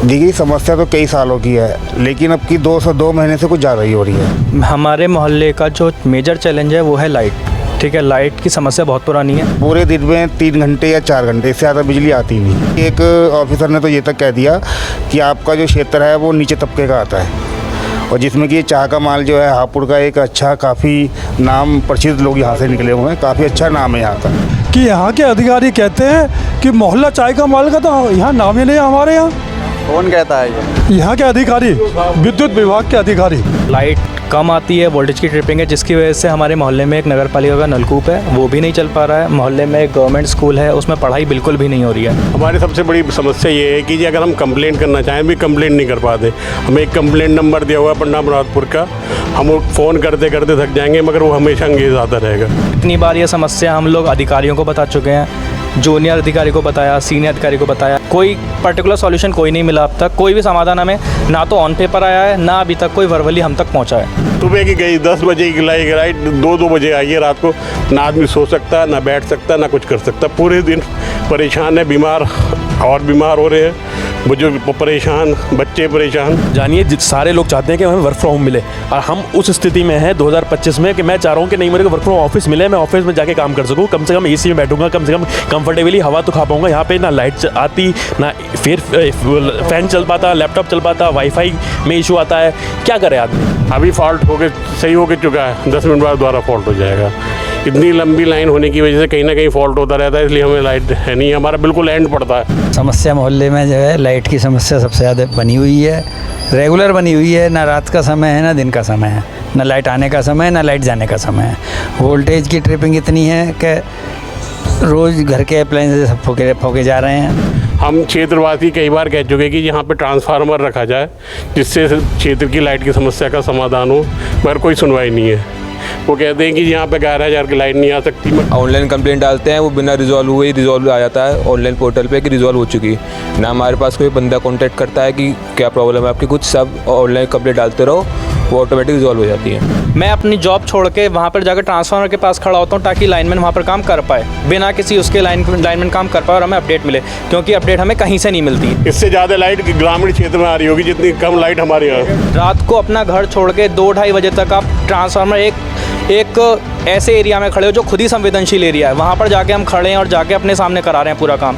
देखिए समस्या तो कई सालों की है, लेकिन अब की 2 महीने से कुछ ज़्यादा ही हो रही है। हमारे मोहल्ले का जो मेजर चैलेंज है वो है लाइट। ठीक है, लाइट की समस्या बहुत पुरानी है। पूरे दिन में 3 घंटे या 4 घंटे, इससे ज़्यादा बिजली आती नहीं। एक ऑफिसर ने तो ये तक कह दिया कि आपका जो क्षेत्र है वो नीचे तबके का आता है, और जिसमें कि ये चाह का माल जो है हापुड़ का एक अच्छा काफ़ी नाम प्रसिद्ध लोग यहाँ से निकले हुए हैं, काफ़ी अच्छा नाम है यहाँ का। कि यहाँ के अधिकारी कहते हैं कि मोहल्ला चाय का माल का तो यहाँ नाम ही नहीं है हमारे यहाँ। कौन कहता है ये? यहाँ के अधिकारी, विद्युत विभाग के अधिकारी। लाइट कम आती है, वोल्टेज की ट्रिपिंग है, जिसकी वजह से हमारे मोहल्ले में एक नगर पालिका का नलकूप है वो भी नहीं चल पा रहा है। मोहल्ले में एक गवर्नमेंट स्कूल है, उसमें पढ़ाई बिल्कुल भी नहीं हो रही है। हमारी सबसे बड़ी समस्या ये है कि अगर हम कंप्लेंट करना चाहें भी कंप्लेंट नहीं कर पाते। हमें एक कंप्लेंट नंबर दिया हुआ है पन्ना मुरादपुर का, हम फ़ोन करते करते थक जाएंगे मगर वो हमेशा अंगेज आता रहेगा। इतनी बार ये समस्या हम लोग अधिकारियों को बता चुके हैं, जूनियर अधिकारी को बताया, सीनियर अधिकारी को बताया, कोई पर्टिकुलर सॉल्यूशन कोई नहीं मिला अब तक। कोई भी समाधान हमें ना तो ऑन पेपर आया है, ना अभी तक कोई वर्बली हम तक पहुंचा है। सुबह की गई 10 बजे की लाइट 2 बजे आई है रात को। ना आदमी सो सकता, ना बैठ सकता, ना कुछ कर सकता। पूरे दिन परेशान है, बीमार और बीमार हो रहे हैं, बुजुर्ग परेशान, बच्चे परेशान। जानिए, सारे लोग चाहते हैं कि हमें वर्क फ्रॉम होम मिले, और हम उस स्थिति में हैं 2025 में कि मैं चाह रहा हूँ कि नहीं, मेरे को वर्क फ्रॉम ऑफिस मिले, मैं ऑफिस में जाके काम कर सकूँ। कम से कम एसी में बैठूंगा, कम से कम कंफर्टेबली हवा तो खा पाऊंगा। यहाँ पे ना लाइट आती, ना फिर फैन चल पाता, लैपटॉप चल पाता, वाईफाई में इशू आता है। क्या करे आदमी? अभी फॉल्ट होके सही होके चुका है, 10 मिनट बाद दोबारा फॉल्ट हो जाएगा। इतनी लंबी लाइन होने की वजह से कहीं ना कहीं फॉल्ट होता रहता है, इसलिए हमें लाइट है नहीं, हमारा बिल्कुल एंड पड़ता है। समस्या मोहल्ले में जो है लाइट की समस्या सबसे ज़्यादा बनी हुई है, रेगुलर बनी हुई है। ना रात का समय है, ना दिन का समय है, ना लाइट आने का समय है, ना लाइट जाने का समय है। वोल्टेज की ट्रिपिंग इतनी है कि रोज़ घर के अप्लायंसेस सब फोके जा रहे हैं। हम क्षेत्रवासी कई बार कह चुके कि यहाँ पे ट्रांसफार्मर रखा जाए जिससे क्षेत्र की लाइट की समस्या का समाधान हो, मगर कोई सुनवाई नहीं है। वो कहते हैं कि यहाँ पे 11,000 की लाइट नहीं आ सकती। ऑनलाइन कंप्लेंट डालते हैं, वो बिना रिजॉल्व हुए रिजॉल्व आ जाता है ऑनलाइन पोर्टल पे कि रिजॉल्व हो चुकी। ना हमारे पास कोई बंदा कांटेक्ट करता है कि क्या प्रॉब्लम है आपकी, कुछ सब ऑनलाइन कंप्लेंट डालते रहो, वो ऑटोमेटिक रिजॉल्व हो जाती है। मैं अपनी जॉब छोड़ के वहाँ पर जाकर ट्रांसफार्मर के पास खड़ा होता हूँ ताकि लाइनमैन वहाँ पर काम कर पाए, बिना किसी उसके लाइनमैन काम कर पाए और हमें अपडेट मिले, क्योंकि अपडेट हमें कहीं से नहीं मिलती। इससे ज़्यादा लाइट ग्रामीण क्षेत्र में आ रही होगी जितनी कम लाइट हमारे यहाँ। रात को अपना घर छोड़ के 2-2:30 बजे तक आप ट्रांसफार्मर एक ऐसे एरिया में खड़े हो जो खुद ही संवेदनशील एरिया है, वहाँ पर जाके हम खड़े हैं और जाके अपने सामने करा रहे हैं पूरा काम।